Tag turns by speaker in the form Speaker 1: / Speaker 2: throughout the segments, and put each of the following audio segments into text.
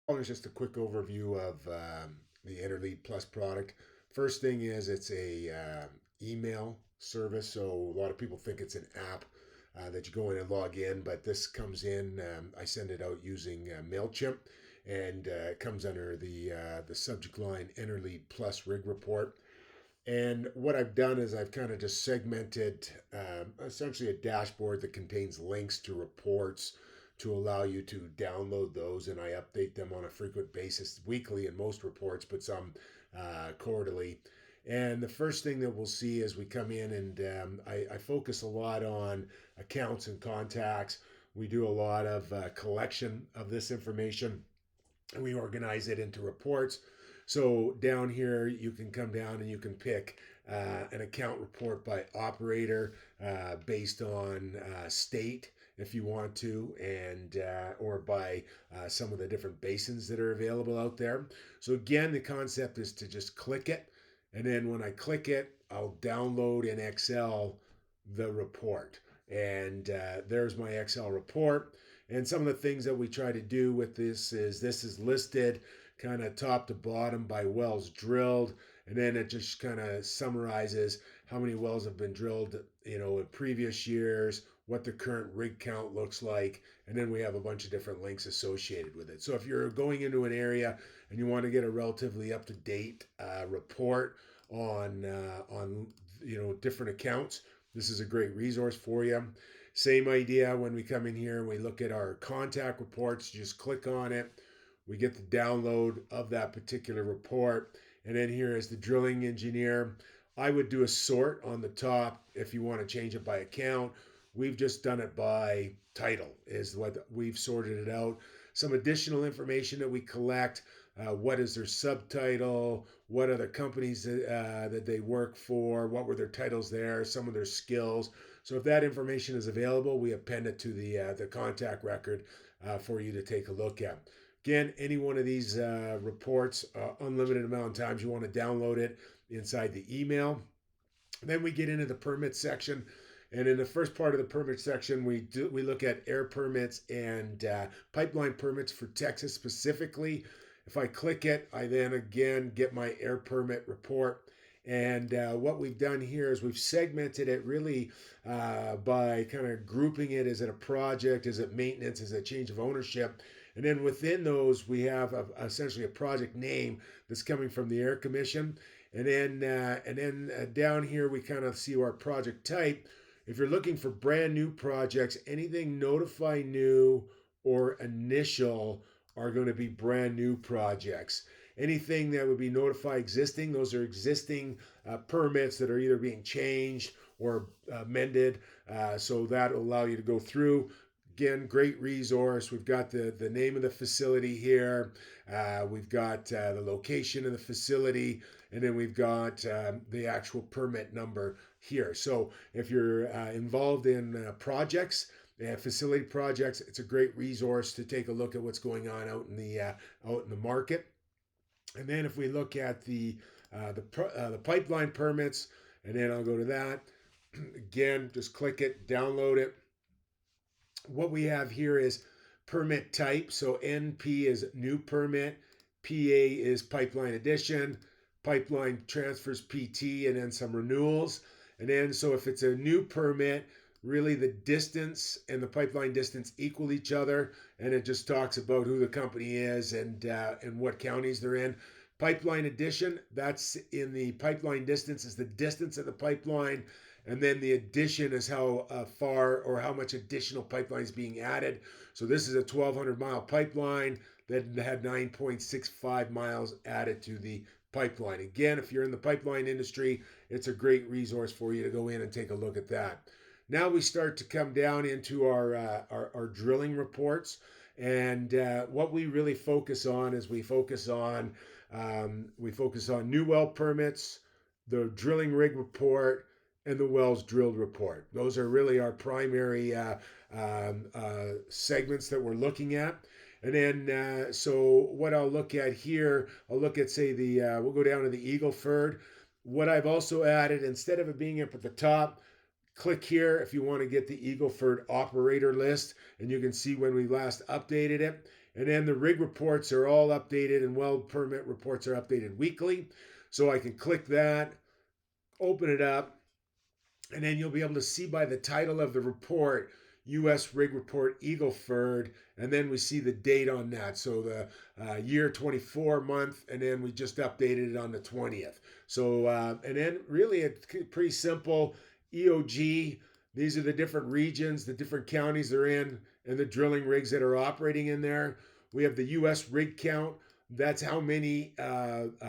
Speaker 1: Oh, there's just a quick overview of the Enerlead Plus product. First thing is it's a email service, so a lot of people think it's an app that you go in and log in, but this comes in. I send it out using Mailchimp, and it comes under the subject line Enerlead Plus Rig Report. And what I've done is I've kind of just segmented essentially a dashboard that contains links to reports to allow you to download those. And I update them on a frequent basis, weekly in most reports, but some quarterly. And the first thing that we'll see as we come in, and I focus a lot on accounts and contacts. We do a lot of collection of this information, and we organize it into reports. So down here, you can come down and you can pick an account report by operator based on state if you want to, and or by some of the different basins that are available out there. So again, the concept is to just click it, and then when I click it, I'll download in Excel the report. And there's my Excel report. And some of the things that we try to do with this is listed kind of top to bottom by wells drilled, and then it just kind of summarizes how many wells have been drilled, in previous years, what the current rig count looks like, and then we have a bunch of different links associated with it. So if you're going into an area and you want to get a relatively up to date report on different accounts, this is a great resource for you. Same idea when we come in here, we look at our contact reports, just click on it. We get the download of that particular report. And then here is the drilling engineer. I would do a sort on the top if you want to change it by account. We've just done it by title, is what we've sorted it out. Some additional information that we collect. What is their subtitle? What other companies that they work for? What were their titles there? Some of their skills. So if that information is available, we append it to the contact record for you to take a look at. Again, any one of these reports, unlimited amount of times you want to download it inside the email. Then we get into the permit section. And in the first part of the permit section, we look at air permits and pipeline permits for Texas specifically. If I click it, I then again get my air permit report. And what we've done here is we've segmented it really by kind of grouping it. Is it a project? Is it maintenance? Is it a change of ownership? And then within those, we have essentially a project name that's coming from the Air Commission. And then down here, we kind of see our project type. If you're looking for brand new projects, anything notify new or initial are going to be brand new projects. Anything that would be notify existing, those are existing permits that are either being changed or amended. So that will allow you to go through. Again, great resource. We've got the name of the facility here. We've got the location of the facility, and then we've got the actual permit number here. So if you're involved in projects, facility projects, it's a great resource to take a look at what's going on out in the market. And then if we look at the pipeline permits, and then I'll go to that again. Just click it, download it. What we have here is permit type. So NP is new permit, PA is pipeline addition, pipeline transfers PT, and then some renewals. And then, so if it's a new permit, really the distance and the pipeline distance equal each other, and it just talks about who the company is and what counties they're in. Pipeline addition, that's in the pipeline distance, is the distance of the pipeline, and then the addition is how far or how much additional pipeline is being added. So this is a 1,200-mile pipeline that had 9.65 miles added to the pipeline. Again, if you're in the pipeline industry, it's a great resource for you to go in and take a look at that. Now we start to come down into our drilling reports, and what we really focus on is we focus on new well permits, the drilling rig report, and the wells drilled report. Those are really our primary segments that we're looking at. And then, so what I'll look at here, I'll look at, say, we'll go down to the Eagle Ford. What I've also added, instead of it being up at the top, click here if you want to get the Eagle Ford operator list, and you can see when we last updated it. And then the rig reports are all updated, and well permit reports are updated weekly. So I can click that, open it up, and then you'll be able to see by the title of the report, U.S. Rig Report Eagleford, and then we see the date on that. So the year 24 month, and then we just updated it on the 20th. So, and then really it's pretty simple. EOG, these are the different regions, the different counties they're in, and the drilling rigs that are operating in there. We have the U.S. rig count. That's how many,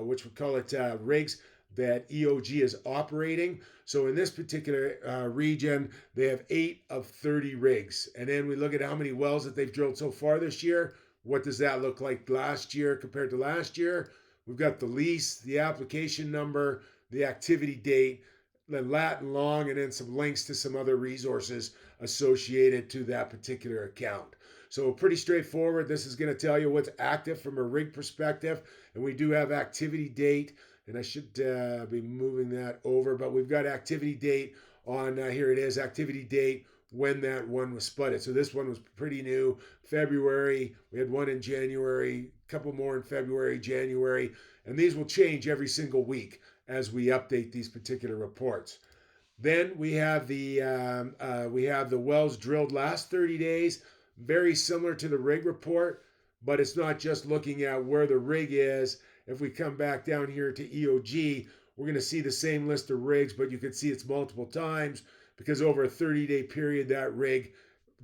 Speaker 1: which we call it rigs that EOG is operating. So in this particular region, they have 8 of 30 rigs. And then we look at how many wells that they've drilled so far this year. What does that look like last year compared to last year? We've got the lease, the application number, the activity date, the lat and long, and then some links to some other resources associated to that particular account. So pretty straightforward. This is going to tell you what's active from a rig perspective. And we do have activity date, and I should be moving that over, but we've got activity date on, here it is, activity date when that one was spudded. So this one was pretty new, February. We had one in January, a couple more in February, January, and these will change every single week as we update these particular reports. Then we have the wells drilled last 30 days, very similar to the rig report, but it's not just looking at where the rig is. If we come back down here to EOG, we're going to see the same list of rigs, but you can see it's multiple times because over a 30-day period, that rig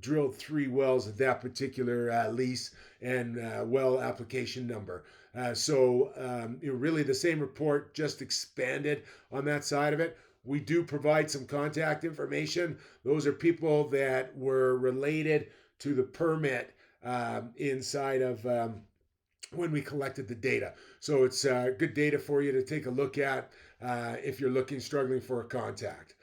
Speaker 1: drilled 3 wells at that particular lease and well application number. Really the same report, just expanded on that side of it. We do provide some contact information. Those are people that were related to the permit inside of when we collected the data. So it's good data for you to take a look at if you're struggling for a contact.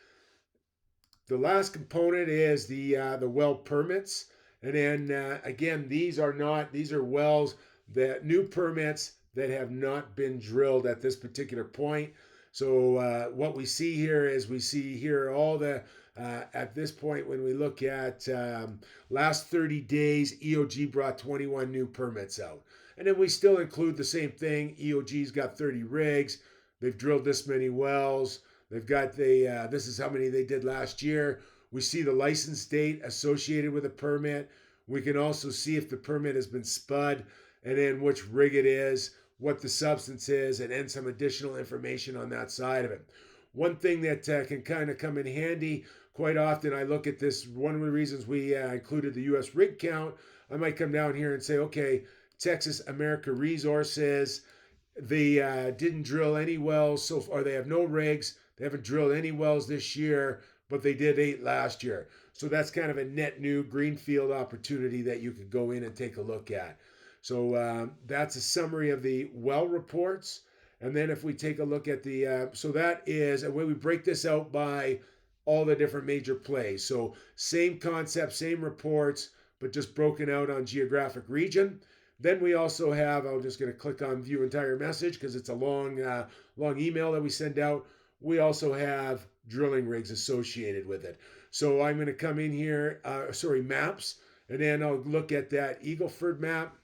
Speaker 1: The last component is the well permits, and then again, these are wells that new permits that have not been drilled at this particular point. So what we see here is all the at this point when we look at last 30 days, EOG brought 21 new permits out. And then we still include the same thing. EOG's got 30 rigs. They've drilled this many wells. They've got this is how many they did last year. We see the license date associated with a permit. We can also see if the permit has been spud, and then which rig it is, what the substance is, and then some additional information on that side of it. One thing that can kind of come in handy, quite often I look at this, one of the reasons we included the U.S. rig count, I might come down here and say, okay, Texas America Resources, they didn't drill any wells so far. They have no rigs. They haven't drilled any wells this year, but they did 8 last year. So that's kind of a net new greenfield opportunity that you could go in and take a look at. So that's a summary of the well reports. And then if we take a look at so that is a way we break this out by all the different major plays. So same concept, same reports, but just broken out on geographic region. Then we also have, I'm just going to click on view entire message because it's a long email that we send out. We also have drilling rigs associated with it. So I'm going to come in here, maps, and then I'll look at that Eagleford map,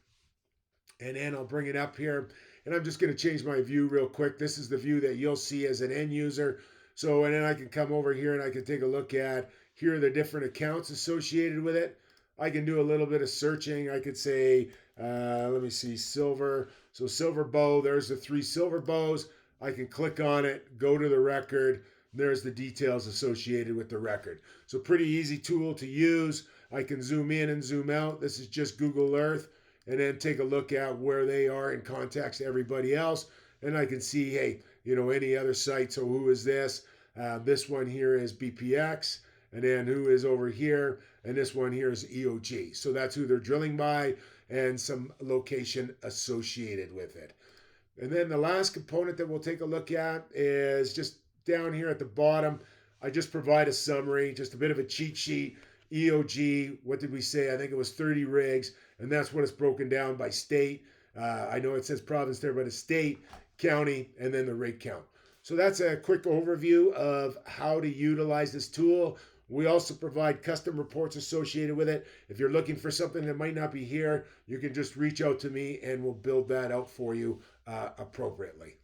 Speaker 1: and then I'll bring it up here. And I'm just going to change my view real quick. This is the view that you'll see as an end user. So, and then I can come over here and I can take a look at, here are the different accounts associated with it. I can do a little bit of searching. I could say, let me see, silver. So silver bow, there's the 3 silver bows. I can click on it, go to the record. There's the details associated with the record. So pretty easy tool to use. I can zoom in and zoom out. This is just Google Earth. And then take a look at where they are in context to everybody else. And I can see, hey, any other site. So who is this? This one here is BPX. And then who is over here? And this one here is EOG. So that's who they're drilling by and some location associated with it. And then the last component that we'll take a look at is just down here at the bottom. I just provide a summary, just a bit of a cheat sheet. EOG, what did we say? I think it was 30 rigs, and that's what it's broken down by state. I know it says province there, but it's state, county, and then the rig count. So that's a quick overview of how to utilize this tool. We also provide custom reports associated with it. If you're looking for something that might not be here, you can just reach out to me and we'll build that out for you appropriately.